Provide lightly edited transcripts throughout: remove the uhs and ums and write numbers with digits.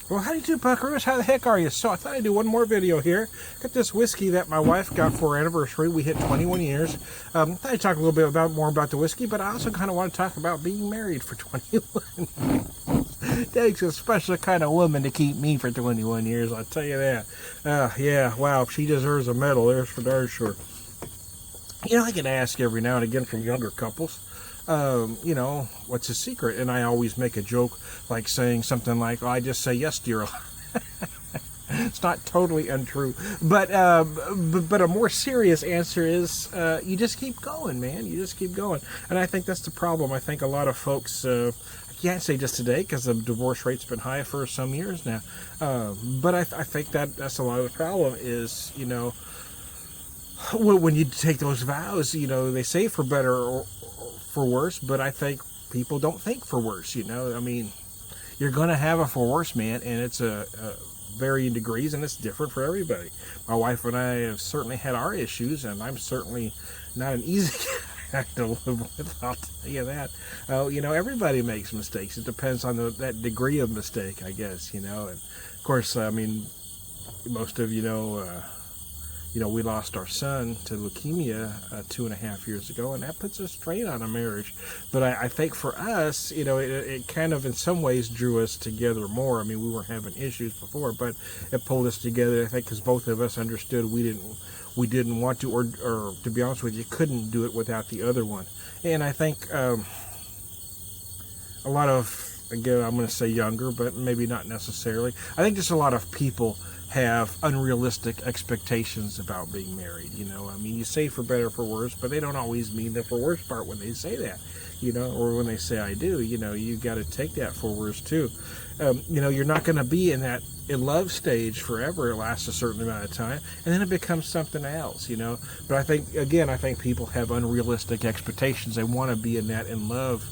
Well, how do you do, Buckaroos? How the heck are you? So I thought I'd do one more video here. Got this whiskey that my wife got for our anniversary. We hit 21 years. I thought I'd talk a little bit more about the whiskey, but I also kind of want to talk about being married for 21. Takes a special kind of woman to keep me for 21 years, I'll tell you that. Yeah, wow, she deserves a medal, there's for darn sure. You know, I get asked every now and again from younger couples, you know, what's the secret? And I always make a joke, like saying something like, oh, I just say yes, dear. It's not totally untrue, but a more serious answer is you just keep going, man. You just keep going, and I think that's the problem. I think a lot of folks, I can't say just today because the divorce rate's been high for some years now, but I think that's a lot of the problem is, you know, when you take those vows, you know, they say for better or for worse, but I think people don't think for worse, you know. I mean, you're going to have a for worse, man, and it's a varying degrees, and it's different for everybody. My wife and I have certainly had our issues, and I'm certainly not an easy guy to live with, I'll tell you that. You know, everybody makes mistakes. It depends on that degree of mistake, I guess, you know. And of course, I mean, most of you know, we lost our son to leukemia 2.5 years ago, and that puts a strain on a marriage. But I think for us, you know, it kind of in some ways drew us together more. I mean, we weren't having issues before, but it pulled us together, I think, because both of us understood we didn't want to, or to be honest with you, couldn't do it without the other one. And I think a lot of, again, I'm going to say younger, but maybe not necessarily, I think just a lot of people have unrealistic expectations about being married. You know, I mean, you say for better, for worse, but they don't always mean the for worse part when they say that, you know, or when they say I do. You know, you got to take that for worse too. You know, you're not going to be in love stage forever. It lasts a certain amount of time, and then it becomes something else, you know. But I think people have unrealistic expectations. They want to be in that in love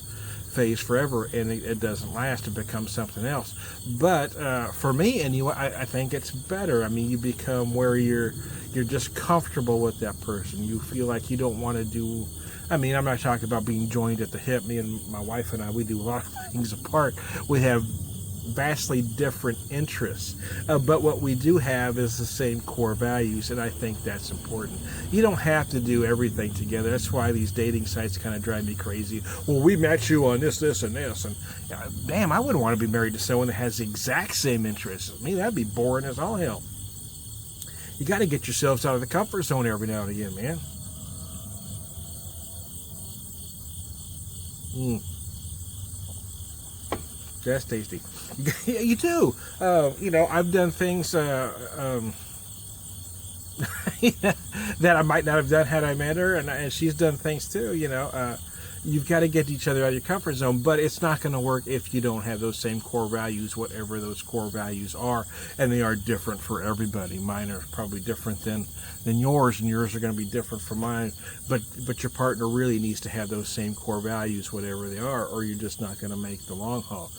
phase forever, and it doesn't last. It becomes something else. But for me anyway, I think it's better. I mean, you become where you're just comfortable with that person. You feel like you don't want to do, I mean, I'm not talking about being joined at the hip. Me and my wife and I, we do a lot of things apart. We have vastly different interests, but what we do have is the same core values, and I think that's important. You don't have to do everything together. That's why these dating sites kind of drive me crazy. Well, we match you on this, and this, and damn, I wouldn't want to be married to someone that has the exact same interests as me. That'd be boring as all hell. You got to get yourselves out of the comfort zone every now and again, man. That's tasty. You too. You know, I've done things that I might not have done had I met her, and she's done things too. You know, you've got to get each other out of your comfort zone, but it's not going to work if you don't have those same core values, whatever those core values are, and they are different for everybody. Mine are probably different than yours, and yours are going to be different from mine. But your partner really needs to have those same core values, whatever they are, or you're just not going to make the long haul.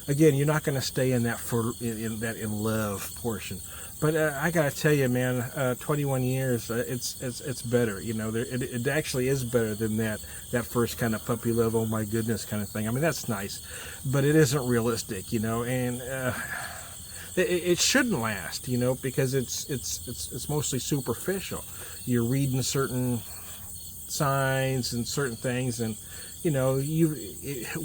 Again, you're not going to stay in that in love portion. But I got to tell you, man, 21 years, it's better. You know, it actually is better than that first kind of puppy love, oh my goodness kind of thing. I mean, that's nice, but it isn't realistic, you know, and it shouldn't last, you know, because it's mostly superficial. You're reading certain signs and certain things, and you know,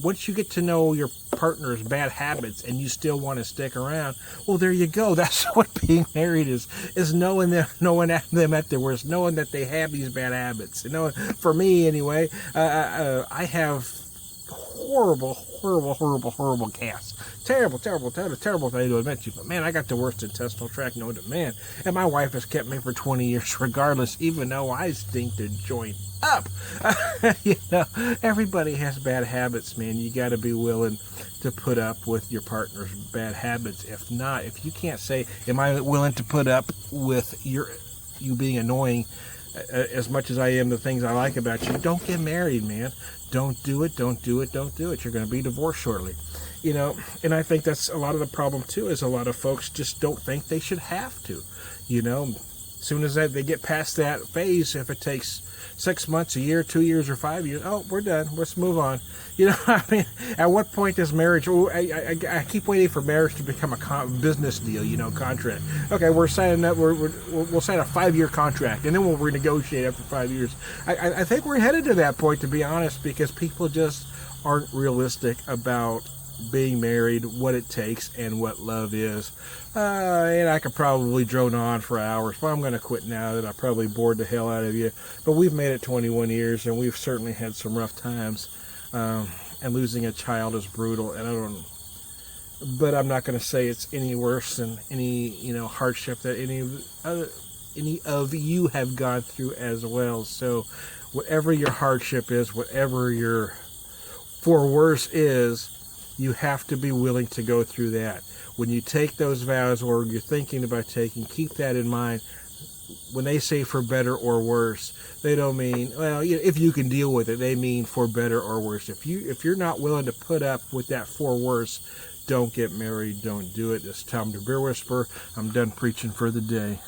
once you get to know your partner's bad habits and you still want to stick around, well, there you go. That's what being married is knowing them at their worst, knowing that they have these bad habits. You know, for me anyway, I have horrible gas. Terrible thing to admit to, but man, I got the worst intestinal tract known to man, and my wife has kept me for 20 years regardless, even though I stink to join up. You know, everybody has bad habits, man. You got to be willing to put up with your partner's bad habits. If not, if you can't say, am I willing to put up with you being annoying as much as I am the things I like about you, don't get married, man. Don't do it. You're going to be divorced shortly. You know, and I think that's a lot of the problem too, is a lot of folks just don't think they should have to. You know, As soon as they get past that phase, if it takes 6 months, a year, 2 years, or 5 years, oh, we're done. Let's move on. I mean, at what point does marriage? Oh, I keep waiting for marriage to become a business deal. Contract. Okay, we're signing up. We'll sign a 5-year contract, and then we'll renegotiate after 5 years. I think we're headed to that point, to be honest, because people just aren't realistic about being married, what it takes, and what love is. And I could probably drone on for hours, but I'm going to quit now that I probably bored the hell out of you. But we've made it 21 years, and we've certainly had some rough times. And losing a child is brutal, and but I'm not going to say it's any worse than any, hardship that any of you have gone through as well. So whatever your hardship is, whatever your for worse is, you have to be willing to go through that. When you take those vows, or you're thinking about taking, keep that in mind. When they say for better or worse, they don't mean, well, if you can deal with it, they mean for better or worse. If you're not willing to put up with that for worse, don't get married, don't do it. It's Tom the Beer Whisperer. I'm done preaching for the day.